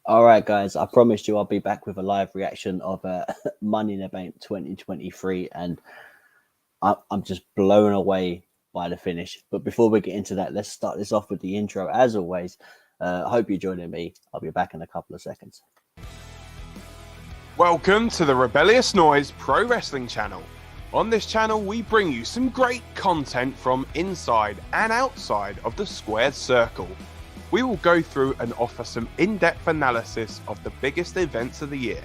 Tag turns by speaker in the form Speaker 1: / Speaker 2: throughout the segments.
Speaker 1: All right, guys. I promised you I'll be back with a live reaction of Money in the Bank 2023, and I'm just blown away by the finish. But before we get into that, let's start this off with the intro. As always, I hope you're joining me. I'll be back in a couple of seconds.
Speaker 2: Welcome to the Rebellious Noise Pro Wrestling channel. On this channel, we bring you some great content from inside and outside of the squared circle. We will go through and offer some in-depth analysis of the biggest events of the year,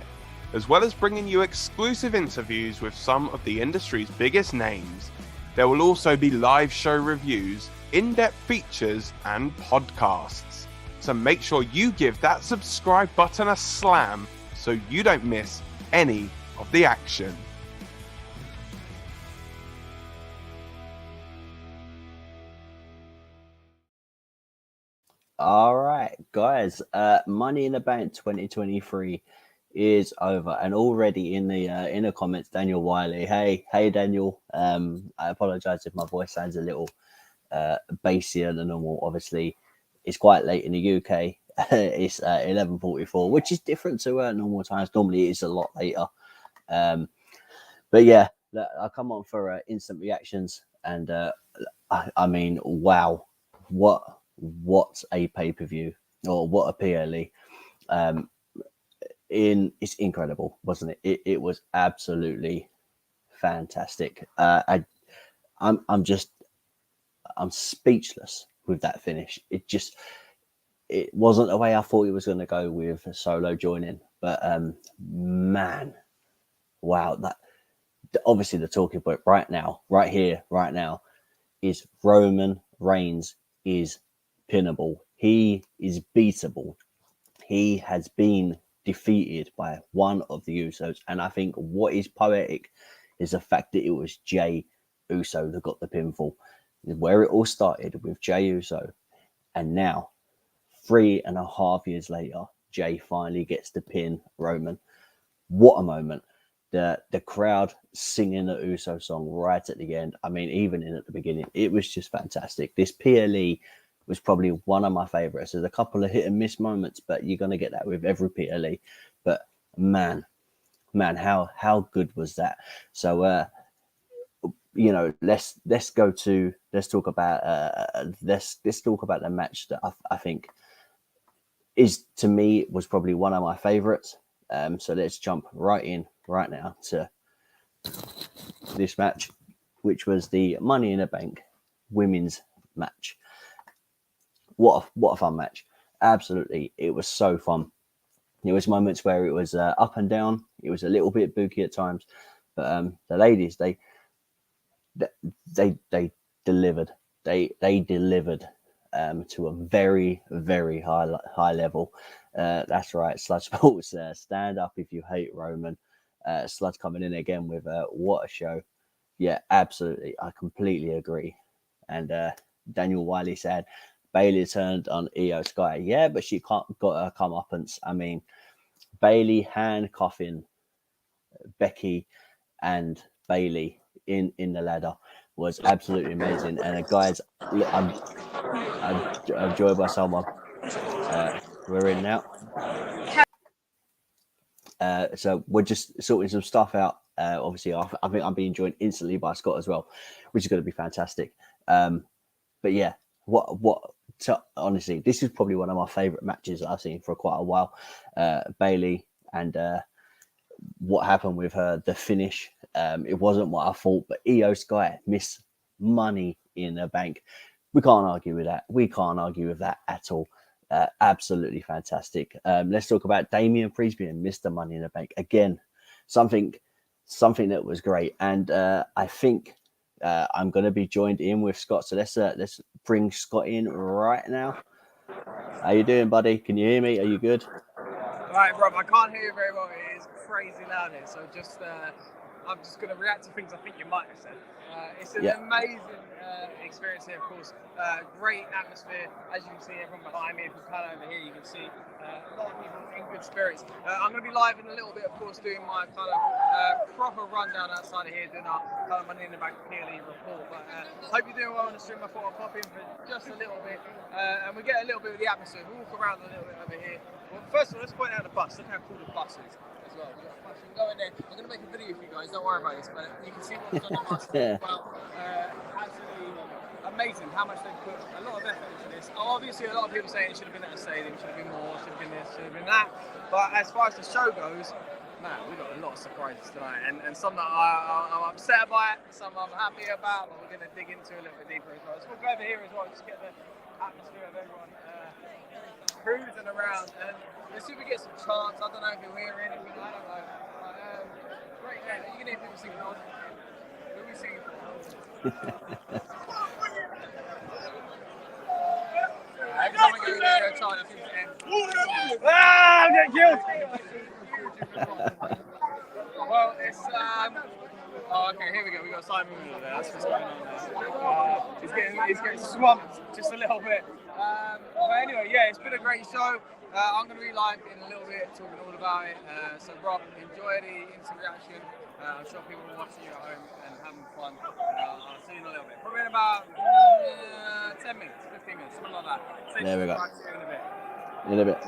Speaker 2: as well as bringing you exclusive interviews with some of the industry's biggest names. There will also be live show reviews, in-depth features, and podcasts. So make sure you give that subscribe button a slam so you don't miss any of the action.
Speaker 1: All right, guys. Money in the Bank 2023 is over, and already in the comments, Daniel Wiley. Hey, Daniel. I apologize if my voice sounds a little bassier than normal. Obviously, it's quite late in the UK. It's 11:44, which is different to normal times. Normally, it's a lot later. But yeah, I come on for instant reactions, and I mean, wow, what a pay-per-view, or what a PLE. It's incredible, wasn't it? It was absolutely fantastic. I'm speechless with that finish. It wasn't the way I thought it was going to go with Solo joining, but man, wow, that obviously the talking point right now, right here, right now, is Roman Reigns is pinnable. He is beatable. He has been defeated by one of the Usos, and I think what is poetic is the fact that it was Jey Uso that got the pinfall. Where it all started with Jey Uso, and now 3.5 years later, Jey finally gets to pin Roman. What a moment. The crowd singing the Uso song right at the end. I mean, even in at the beginning, it was just fantastic. This PLE was probably one of my favorites. There's a couple of hit and miss moments, but you're going to get that with every PLE. But man, how good was that? So, let's talk about the match that I think is, to me, was probably one of my favorites. So let's jump right in right now to this match, which was the Money in the Bank women's match. What a fun match. Absolutely. It was so fun. There was moments where it was up and down. It was a little bit booky at times, but the ladies, they delivered. They delivered to a very, very high level. That's right, Sludge Sports. Stand up if you hate Roman. Sludge coming in again with what a show. Yeah, absolutely. I completely agree. And Daniel Wiley said Bayley turned on Iyo Sky. Yeah, but she got her comeuppance. I mean, Bayley handcuffing Becky and Bayley in the ladder was absolutely amazing. And guys, I'm joined by someone. We're in now. So we're just sorting some stuff out. Obviously, I think I'm being joined instantly by Scott as well, which is going to be fantastic. But yeah, honestly, this is probably one of my favorite matches that I've seen for quite a while. Bayley and what happened with her, the finish. It wasn't what I thought, but Iyo Sky missed Money in the Bank. We can't argue with that. We can't argue with that at all. Absolutely fantastic. Let's talk about Damian Priest being Mr. Money in the Bank again. Something that was great, and I think I'm going to be joined in with Scott. So let's bring Scott in right now. How you doing, buddy? Can you hear me? Are you good?
Speaker 3: Right, Rob. I can't hear you very well. It is crazy loud here. So I'm just going to react to things I think you might have said. It's an amazing experience here, of course. Great atmosphere. As you can see, everyone behind me, if you pan over here, you can see a lot of people in good spirits. I'm going to be live in a little bit, of course, doing my kind of proper rundown outside of here, doing our kind of Money in the Bank PLE report. But hope you're doing well on the stream. I thought I'd pop in for just a little bit, and we get a little bit of the atmosphere. We walk around a little bit over here. Well, first of all, let's point out the bus. Look how cool the bus is as well. We've got a bus. You can go in there. I'm going to make a video for you guys. Don't worry about this, but you can see what's on the bus as well. Absolutely amazing how much they've put a lot of effort into this. Obviously, a lot of people saying it should have been at a stadium, should have been more, should have been this, should have been that. But as far as the show goes, man, we've got a lot of surprises tonight, and some that I'm upset about, some I'm happy about, but we're going to dig into a little bit deeper as well. So we'll go over here as well, just get the atmosphere of everyone cruising around, and let's see if we get some chants. I don't know if you'll hear anything, I don't know. Great night. You can hear people singing. Who are we singing for? Every time I go there, I chant, I think it's end. Ah, I'm getting killed! Well, it's oh, okay, here we go. We got Simon Miller there. That's what's going on there. He's getting swamped just a little bit. But anyway, yeah, it's been a great show. I'm going to be live in a little bit, talking all about it. So, Rob, enjoy the instant reaction. I'm sure people are watching you at home and having fun. I'll see you in a little bit. Probably in about 10 minutes, 15 minutes, something like that.
Speaker 1: There we go.
Speaker 3: In a bit.
Speaker 1: In a bit.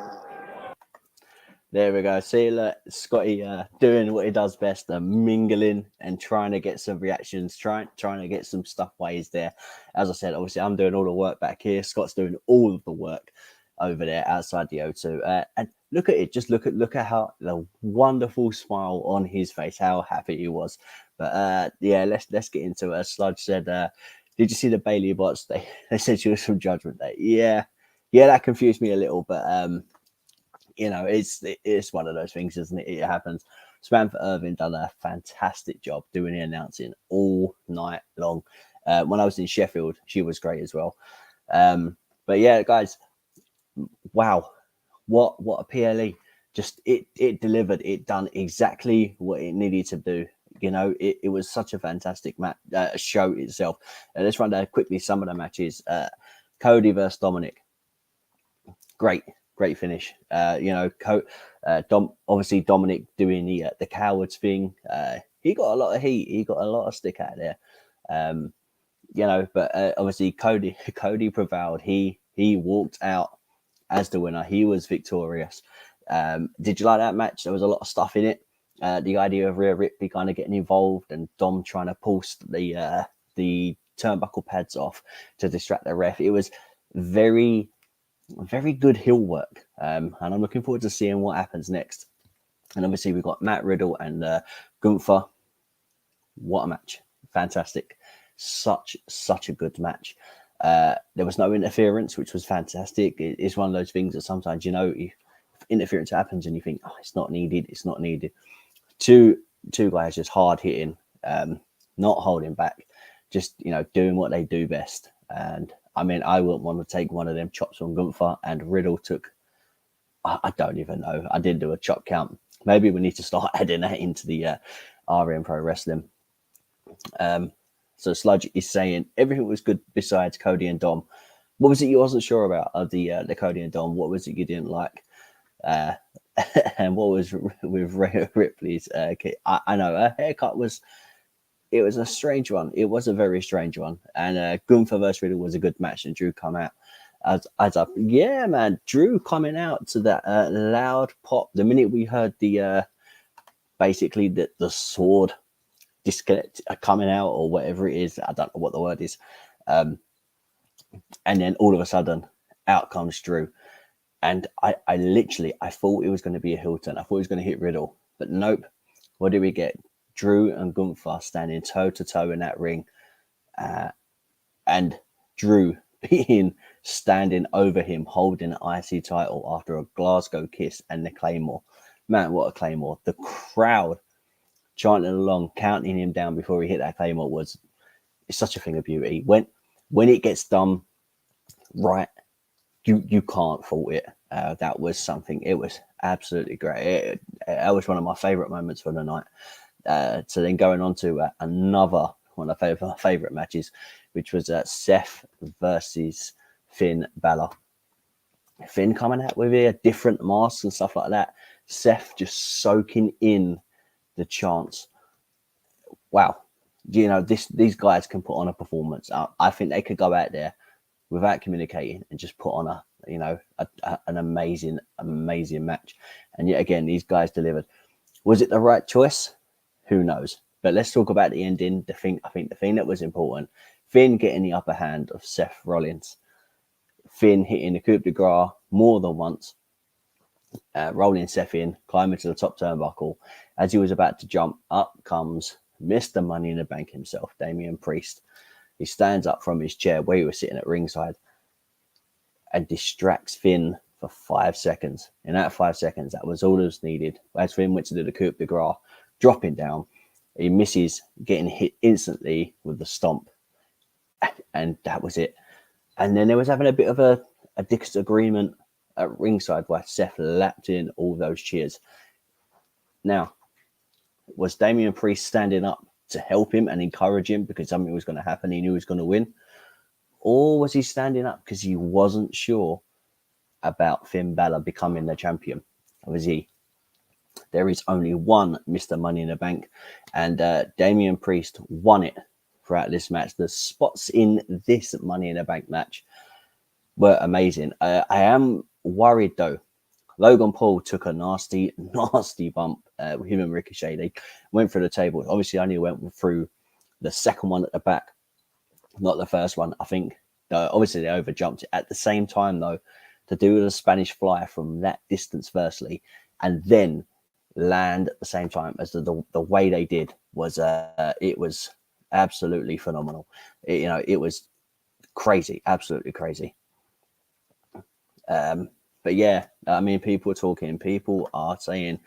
Speaker 1: There we go. See, look, Scotty doing what he does best, mingling and trying to get some reactions, trying to get some stuff while he's there. As I said, obviously, I'm doing all the work back here. Scott's doing all of the work over there outside the O2. And look at it. Just look at how the wonderful smile on his face, how happy he was. But yeah, let's get into it. Sludge said, did you see the Bayley bots? They said she was from Judgment Day. Yeah, that confused me a little, but you know, it's one of those things, isn't it? It happens. Samantha Irvin done a fantastic job doing the announcing all night long. When I was in Sheffield, she was great as well. But yeah, guys, wow, what a PLE! Just it delivered. It done exactly what it needed to do. You know, it was such a fantastic show itself. Let's run down quickly some of the matches. Cody versus Dominic. Great finish. You know, obviously Dominic doing the cowards thing. He got a lot of heat. He got a lot of stick out there. You know, but obviously Cody prevailed. He walked out as the winner. He was victorious. Did you like that match? There was a lot of stuff in it. The idea of Rhea Ripley kind of getting involved and Dom trying to pull the turnbuckle pads off to distract the ref. It was very good heel work. And I'm looking forward to seeing what happens next. And obviously we've got Matt Riddle and Gunther. What a match. Fantastic. Such a good match. There was no interference, which was fantastic. It's one of those things that sometimes, you know, if interference happens and you think, oh, it's not needed. Two guys just hard hitting, not holding back, just, you know, doing what they do best. And I mean, I wouldn't want to take one of them chops from Gunther, and Riddle took, I don't even know. I didn't do a chop count. Maybe we need to start adding that into the RN Pro Wrestling. So Sludge is saying everything was good besides Cody and Dom. What was it you wasn't sure about of the Cody and Dom? What was it you didn't like? And what was with Rhea Ripley's I know her haircut was a strange one. It was a very strange one. And Gunther versus Riddle was a good match, and Drew come out as up. Yeah, man, Drew coming out to that loud pop. The minute we heard the basically the sword disconnect coming out or whatever it is, I don't know what the word is. And then all of a sudden, out comes Drew. And I thought it was going to be a heel turn. I thought he was going to hit Riddle. But nope. What do we get? Drew and Gunther standing toe-to-toe in that ring. And Drew standing over him, holding an IC title after a Glasgow kiss and the Claymore. Man, what a Claymore. The crowd chanting along, counting him down before he hit that Claymore it's such a thing of beauty. When it gets done right, you can't fault it. That was something. It was absolutely great. That was one of my favorite moments for the night. So then going on to another one of my favorite matches, which was Seth versus Finn Balor. Finn coming out with a different mask and stuff like that. Seth just soaking in the chants. Wow. You know, these guys can put on a performance. I think they could go out there without communicating and just put on an amazing match. And yet again, these guys delivered. Was it the right choice? Who knows? But let's talk about the ending. I think the thing that was important, Finn getting the upper hand of Seth Rollins. Finn hitting the coup de grace more than once, rolling Seth in, climbing to the top turnbuckle. As he was about to jump, up comes Mr. Money in the Bank himself, Damian Priest. He stands up from his chair where he was sitting at ringside and distracts Finn for 5 seconds. In that 5 seconds, that was all that was needed. As Finn went to do the coup de grace, dropping down, he misses, getting hit instantly with the stomp. And that was it. And then there was having a bit of a disagreement at ringside where Seth lapped in all those cheers. Now, was Damian Priest standing up to help him and encourage him because something was going to happen? He knew he was going to win. Or was he standing up because he wasn't sure about Finn Balor becoming the champion? Obviously, there is only one Mr. Money in the Bank, and Damian Priest won it throughout this match. The spots in this Money in the Bank match were amazing. I am worried though. Logan Paul took a nasty bump with him and Ricochet. They went through the table. Obviously, only went through the second one at the back, not the first one. I think obviously they overjumped it. At the same time though, to do the Spanish fly from that distance firstly, and then land at the same time as the way they did was it was absolutely phenomenal. It was crazy, absolutely crazy. But yeah, I mean, people are saying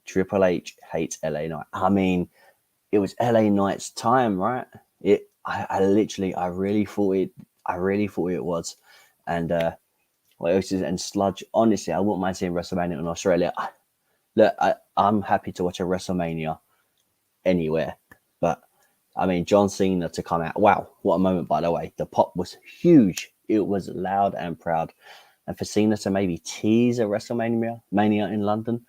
Speaker 1: Triple H hates LA Knight. I mean, it was LA Knight's time, right? I really thought it was. And what else is, and Sludge, honestly, I wouldn't mind seeing WrestleMania in Australia. Look, I'm happy to watch a WrestleMania anywhere. But I mean, John Cena to come out. Wow, what a moment, by the way. The pop was huge. It was loud and proud. And for Cena to maybe tease a WrestleMania in London.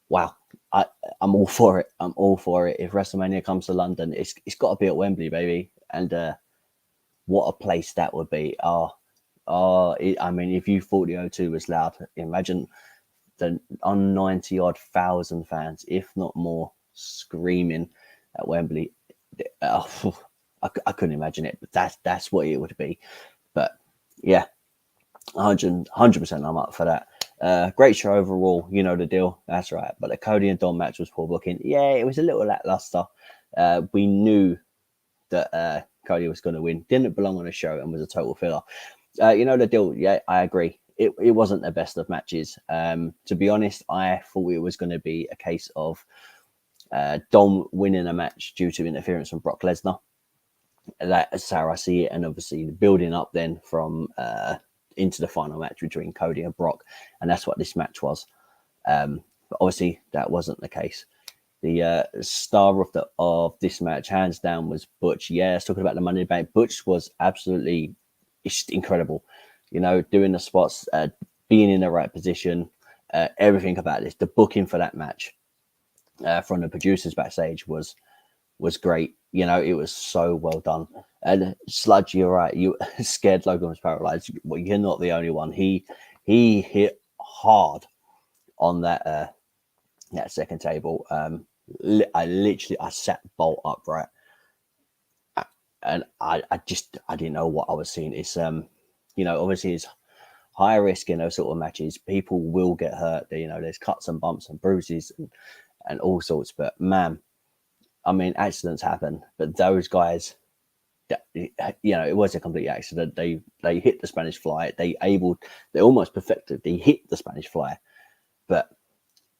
Speaker 1: Wow, I'm all for it. I'm all for it. If WrestleMania comes to London, it's got to be at Wembley, baby. And what a place that would be. I mean, if you thought the O2 was loud, imagine the 90-odd thousand fans, if not more, screaming at Wembley. I couldn't imagine it, but that's what it would be. But yeah, 100% I'm up for that. Great show overall, you know the deal. That's right. But the Cody and Don match was poor booking. Yeah, it was a little lackluster. We knew that Cody was going to win. Didn't belong on a show and was a total filler. You know the deal. Yeah, I agree. It wasn't the best of matches. To be honest, I thought it was going to be a case of Dom winning a match due to interference from Brock Lesnar. That's how I see it. And obviously building up then from into the final match between Cody and Brock. And that's what this match was. But obviously that wasn't the case. The star of this match, hands down, was Butch. Yeah, talking about the Money in the Bank, Butch was absolutely incredible. You know, doing the spots, being in the right position, everything about this. The booking for that match from the producers backstage was great. You know, it was so well done. And Sludge, you're right. You scared Logan was paralyzed. Well, you're not the only one. He hit hard on that second table. I sat bolt upright, and I didn't know what I was seeing. It's obviously it's high risk in those sort of matches. People will get hurt. You know, there's cuts and bumps and bruises and all sorts. But man, I mean, accidents happen. But those guys, it was a complete accident. They hit the Spanish fly. They almost perfected. They hit the Spanish fly, but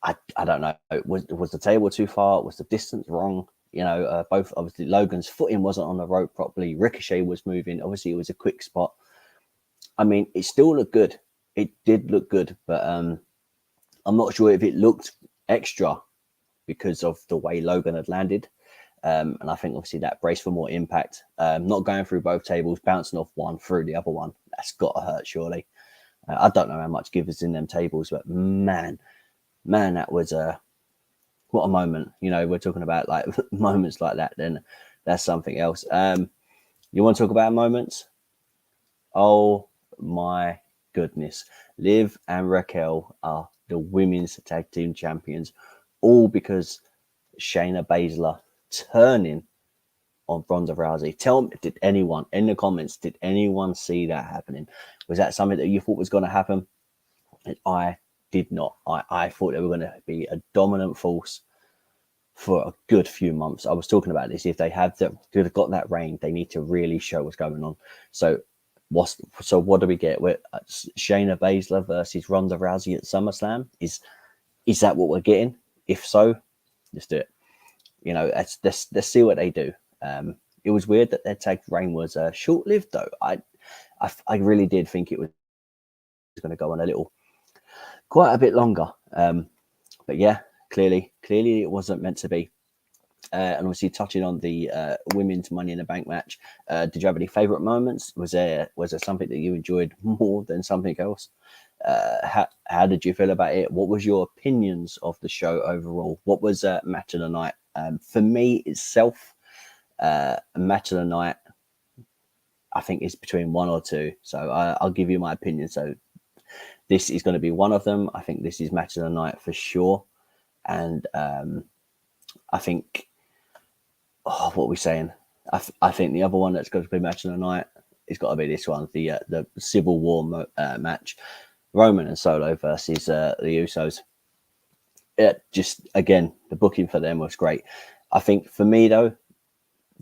Speaker 1: I don't know. Was the table too far? Was the distance wrong? You know, both obviously Logan's footing wasn't on the rope properly. Ricochet was moving. Obviously, it was a quick spot. I mean, it still looked good. It did look good, but I'm not sure if it looked extra because of the way Logan had landed. And I think obviously that brace for more impact, not going through both tables, bouncing off one through the other one, that's got to hurt, surely. I don't know how much give is in them tables, but man, that was what a moment. You know, we're talking about like moments like that, then that's something else. You want to talk about moments? Oh my goodness. Liv and Raquel are the women's tag team champions, all because Shayna Baszler turning on Ronda Rousey. Tell me, did anyone in the comments, did anyone see that happening? Was that something that you thought was going to happen? And I did not. I thought they were going to be a dominant force for a good few months. I was talking about this. If they have got that reign, they need to really show what's going on. So what do we get? We're Shayna Baszler versus Ronda Rousey at SummerSlam. Is that what we're getting? If so, let's do it. You know, let's see what they do. It was weird that their tag reign was short-lived, though. I really did think it was going to go on quite a bit longer. But yeah, clearly it wasn't meant to be. And obviously touching on the women's Money in the Bank match, did you have any favorite moments? Was there something that you enjoyed more than something else? How did you feel about it? What was your opinions of the show overall? What was match of the night? For me itself, match of the night, I think it's between one or two. So I'll give you my opinion. So this is going to be one of them. I think this is match of the night for sure. And I think, what are we saying? I think the other one that's going to be match of the night has got to be this one, the Civil War match, Roman and Solo versus the Usos. It just, again, the booking for them was great. I think for me though,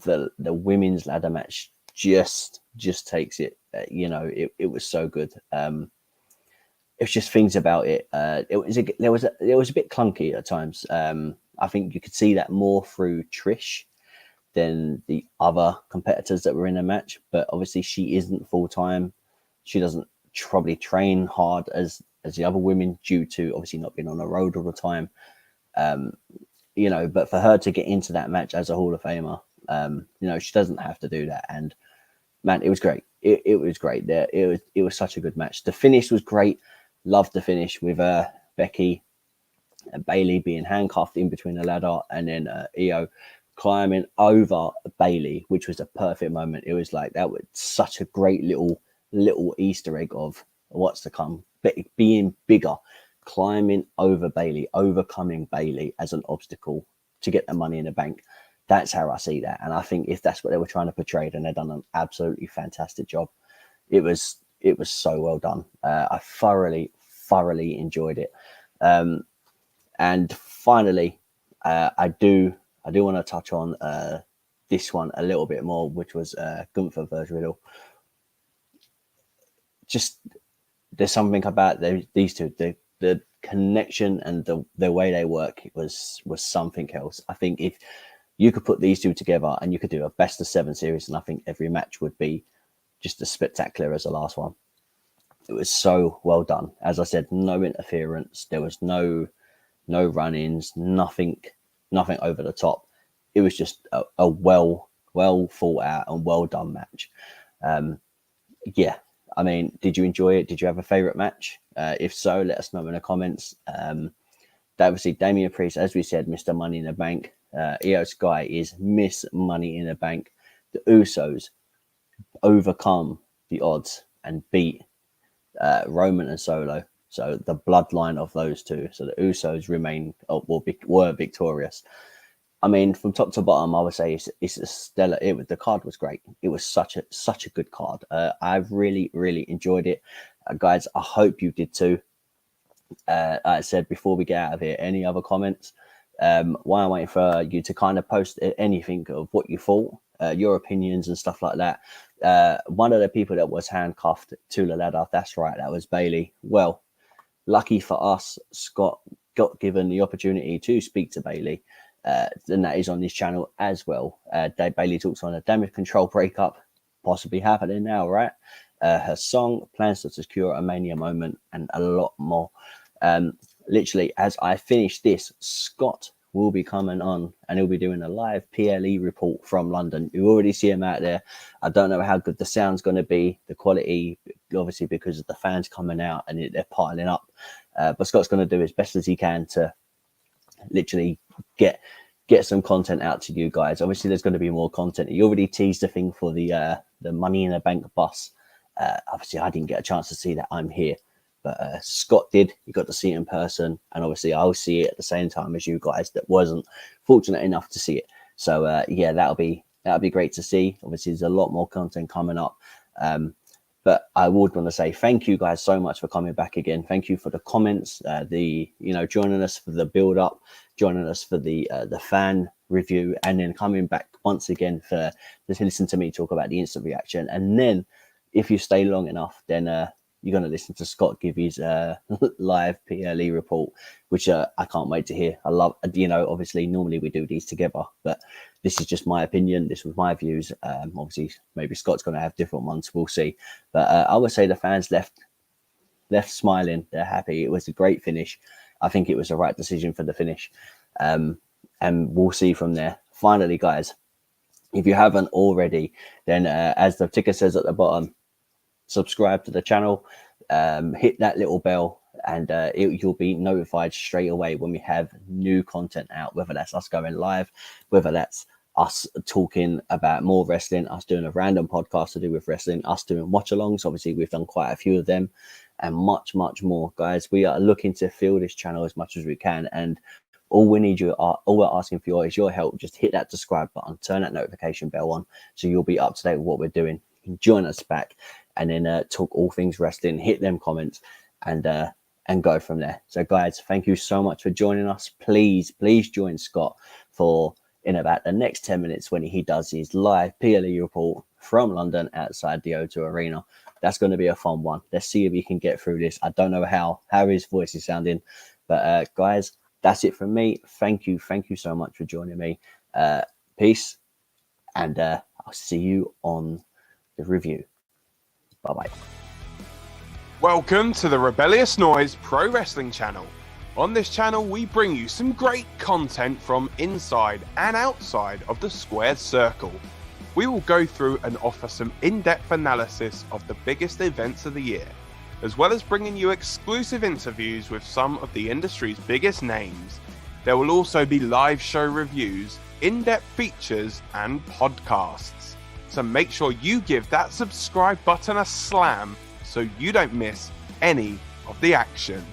Speaker 1: the women's ladder match just takes it. You know, it was so good. It's just things about it. There was a bit clunky at times. I think you could see that more through Trish than the other competitors that were in the match. But obviously, she isn't full time. She doesn't probably train hard as the other women due to obviously not being on the road all the time. You know, but for her to get into that match as a Hall of Famer, you know, she doesn't have to do that. And man, it was great. It was great. It was such a good match. The finish was great. Loved the finish with Becky and Bayley being handcuffed in between the ladder, and then Iyo climbing over Bayley, which was a perfect moment. It was like that was such a great little Easter egg of what's to come. Being bigger, climbing over Bayley, overcoming Bayley as an obstacle to get the Money in the Bank. That's how I see that, and I think if that's what they were trying to portray, then they've done an absolutely fantastic job. It was so well done. I thoroughly enjoyed it. And finally, I do want to touch on this one a little bit more, which was Gunther versus Riddle. Just there's something about these two, the connection and the way they work was something else. I think if you could put these two together and you could do a best of 7 series, and I think every match would be just as spectacular as the last one. It was so well done. As I said, no interference. There was no run-ins, nothing over the top. It was just a well thought out and well done match. Yeah, I mean, did you enjoy it? Did you have a favorite match? If so, let us know in the comments. Obviously, Damian Priest, as we said, Mr. Money in the Bank. Iyo Sky is Miss Money in the Bank. The Usos overcome the odds and beat Roman and Solo. So the bloodline of those two. So the Usos were victorious. I mean, from top to bottom, I would say it's a stellar. The card was great. It was such a good card. I really enjoyed it, guys. I hope you did too. Like I said before we get out of here, any other comments? While I'm waiting for you to kind of post anything of what you thought, your opinions and stuff like that. One of the people that was handcuffed to the ladder, that's right, that was Bayley. Well, lucky for us, Scott got given the opportunity to speak to Bayley, and that is on this channel as well. Bayley talks on a damage control breakup, possibly happening now, right? Her song, plans to secure a Mania moment, and a lot more. Literally, as I finished this, Scott will be coming on, and he'll be doing a live PLE report from London. You already see him out there. I don't know how good the sound's going to be, the quality, obviously because of the fans coming out and they're piling up. But Scott's going to do as best as he can to literally get some content out to you guys. Obviously, there's going to be more content. He already teased the thing for the Money in the Bank bus. Obviously, I didn't get a chance to see that. I'm here. But Scott did. You got to see it in person, and obviously I'll see it at the same time as you guys that wasn't fortunate enough to see it. So yeah, that'll be great to see. Obviously, there's a lot more content coming up. But I would want to say thank you guys so much for coming back again. Thank you for the comments, joining us for the build up, joining us for the fan review, and then coming back once again for just listen to me talk about the instant reaction. And then if you stay long enough, then you're going to listen to Scott give his live PLE report, which I can't wait to hear. I love, obviously normally we do these together, but this is just my opinion. This was my views. Obviously, maybe Scott's going to have different ones. We'll see. But I would say the fans left smiling. They're happy. It was a great finish. I think it was the right decision for the finish. And we'll see from there. Finally, guys, if you haven't already, then as the ticker says at the bottom, subscribe to the channel, hit that little bell, and you'll be notified straight away when we have new content out, whether that's us going live, whether that's us talking about more wrestling, us doing a random podcast to do with wrestling, us doing watch-alongs. Obviously, we've done quite a few of them, and much, much more. Guys, we are looking to fill this channel as much as we can, and all we're asking for is your help. Just hit that subscribe button, turn that notification bell on, so you'll be up to date with what we're doing. You can join us back, and then talk all things wrestling, hit them comments, and go from there. So guys, thank you so much for joining us. Please join Scott for in about the next 10 minutes when he does his live PLE report from London outside the O2 Arena. That's going to be a fun one. Let's see if he can get through this. I don't know how his voice is sounding, but guys, that's it from me. Thank you so much for joining me. Peace, and I'll see you on the review. Bye-bye.
Speaker 2: Welcome to the Rebellious Noise Pro Wrestling channel. On this channel, we bring you some great content from inside and outside of the squared circle. We will go through and offer some in-depth analysis of the biggest events of the year, as well as bringing you exclusive interviews with some of the industry's biggest names. There will also be live show reviews, in-depth features, and podcasts. So make sure you give that subscribe button a slam so you don't miss any of the action.